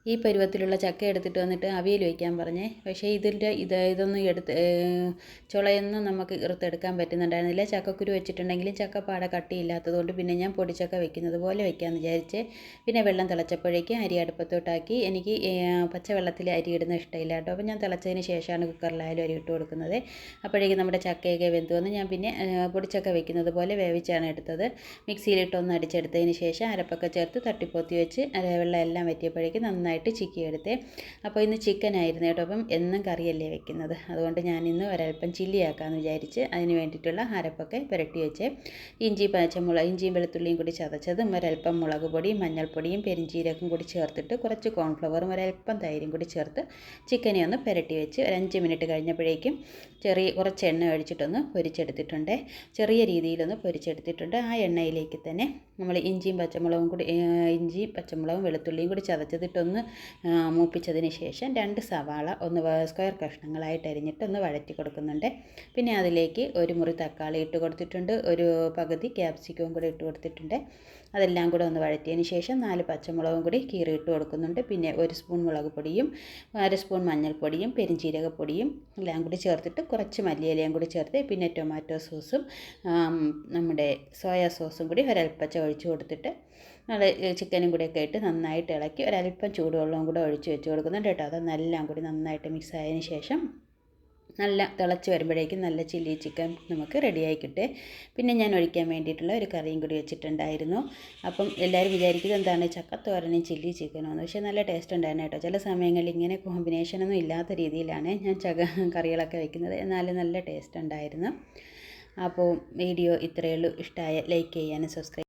ഈ പരുവത്തിലുള്ള ചക്ക എടുത്തിട്ട് വന്നിട്ട് അവിയൽ വയ്ക്കാൻ പറഞ്ഞേ. പക്ഷേ ഇതൊന്നും ചുളയൊന്നും നമുക്ക് ഇറുത്തെടുക്കാൻ പറ്റുന്നുണ്ടായിരുന്നില്ല. ചക്കക്കുരു വെച്ചിട്ടുണ്ടെങ്കിലും ചക്കപ്പാട കട്ടിയില്ലാത്തതുകൊണ്ട് പിന്നെ ഞാൻ പൊടിച്ചക്ക വെക്കുന്നത് പോലെ വെക്കാമെന്ന് വിചാരിച്ച്. പിന്നെ വെള്ളം തിളച്ചപ്പോഴേക്ക് അരി അടുപ്പത്തോട്ടാക്കി. എനിക്ക് പച്ചവെള്ളത്തിൽ അരി ഇടുന്ന ഇഷ്ടമില്ല കേട്ടോ. അപ്പോൾ ഞാൻ തിളച്ചതിന് ശേഷമാണ് കുക്കറിലായാലും അരി ഇട്ട് കൊടുക്കുന്നത്. അപ്പോഴേക്കും നമ്മുടെ ചക്കയൊക്കെ വെന്ത് വന്ന് ഞാൻ പിന്നെ പൊടിച്ചക്ക വെക്കുന്നത് പോലെ വേവിച്ചാണ് എടുത്തത്. മിക്സിയിലിട്ടൊന്ന് അടിച്ചെടുത്തതിന് ശേഷം അരപ്പൊക്കെ ചേർത്ത് തട്ടിപ്പൊത്തി വെച്ച് വെള്ളം എല്ലാം വറ്റിയപ്പോഴേക്കും നന്നായിട്ട് ചിക്കി എടുത്തേ. അപ്പോൾ ഇന്ന് ചിക്കൻ ആയിരുന്നു കേട്ടോ. അപ്പം എന്നും കറിയല്ലേ വെക്കുന്നത്, അതുകൊണ്ട് ഞാനിന്ന് ഒരൽപ്പം ചില്ലി ആക്കാമെന്ന് വിചാരിച്ച് അതിന് വേണ്ടിയിട്ടുള്ള അരപ്പൊക്കെ പുരട്ടി വെച്ച് ഇഞ്ചിയും വെളുത്തുള്ളിയും കൂടി ചതച്ചതും ഒരൽപ്പം മുളക് പൊടിയും മഞ്ഞൾപ്പൊടിയും പെരിഞ്ചീരകം കൂടി ചേർത്തിട്ട് കുറച്ച് കോൺഫ്ലവറും ഒരൽപ്പം തൈരും കൂടി ചേർത്ത് ചിക്കനെ ഒന്ന് പുരട്ടി വെച്ച് ഒരു 5 മിനിറ്റ് കഴിഞ്ഞപ്പോഴേക്കും കുറച്ച് എണ്ണ ഒഴിച്ചിട്ടൊന്ന് പൊരിച്ചെടുത്തിട്ടുണ്ട്. ചെറിയ രീതിയിലൊന്ന് പൊരിച്ചെടുത്തിട്ടുണ്ട്. ആ എണ്ണയിലേക്ക് തന്നെ നമ്മൾ ഇഞ്ചിയും പച്ചമുളകും വെളുത്തുള്ളിയും കൂടി ചതച്ചതിട്ടൊന്ന് മൂപ്പിച്ചതിന് ശേഷം 2 സവാള ഒന്ന് സ്ക്വയർ കഷ്ണങ്ങളായിട്ട് അരിഞ്ഞിട്ട് ഒന്ന് വഴറ്റി കൊടുക്കുന്നുണ്ട്. പിന്നെ അതിലേക്ക് ഒരു മുറി തക്കാളി ഇട്ട് കൊടുത്തിട്ടുണ്ട്. ഒരു പകുതി ക്യാപ്സിക്കവും കൂടി ഇട്ട് കൊടുത്തിട്ടുണ്ട്. അതെല്ലാം കൂടെ ഒന്ന് വഴറ്റിയതിന് ശേഷം 4 പച്ചമുളകും കൂടി കീറിയിട്ട് കൊടുക്കുന്നുണ്ട്. പിന്നെ 1 സ്പൂൺ മുളക് പൊടിയും 1 സ്പൂൺ മഞ്ഞൾപ്പൊടിയും പെരിഞ്ചീരകപ്പൊടിയും എല്ലാം കൂടി ചേർത്തിട്ട് കുറച്ച് മല്ലിയിലയും കൂടി ചേർത്ത് പിന്നെ ടൊമാറ്റോ സോസും നമ്മുടെ സോയാ സോസും കൂടി ഒരൽപ്പച്ച ഒഴിച്ച് കൊടുത്തിട്ട് ചിക്കനും കൂടിയൊക്കെ ഇട്ട് നന്നായിട്ട് ഇളക്കി ഒരൽപ്പം ചൂടുവെള്ളവും കൂടെ ഒഴിച്ച് വെച്ച് കൊടുക്കുന്നുണ്ട് കേട്ടോ. അതെല്ലാം കൂടി നന്നായിട്ട് മിക്സ് ആയതിന് ശേഷം നല്ല തിളച്ച് വരുമ്പോഴേക്കും നല്ല ചില്ലി ചിക്കൻ നമുക്ക് റെഡിയായി കിട്ടേ. പിന്നെ ഞാൻ ഒഴിക്കാൻ വേണ്ടിയിട്ടുള്ള ഒരു കറിയും കൂടി വെച്ചിട്ടുണ്ടായിരുന്നു. അപ്പം എല്ലാവരും വിചാരിക്കുന്നത് എന്താണ് ചക്കത്തോരനും ചില്ലി ചിക്കനോ എന്ന്. പക്ഷേ നല്ല ടേസ്റ്റ് ഉണ്ടായിരുന്നു കേട്ടോ. ചില സമയങ്ങളിൽ ഇങ്ങനെ കോമ്പിനേഷനൊന്നും ഇല്ലാത്ത രീതിയിലാണ് ഞാൻ കറികളൊക്കെ വെക്കുന്നത്, എന്നാലും നല്ല ടേസ്റ്റ് ഉണ്ടായിരുന്നു. അപ്പോൾ വീഡിയോ ഇത്രയേ ഉള്ളൂ. ഇഷ്ടമായ ലൈക്ക് ചെയ്യാനും സബ്സ്ക്രൈബ്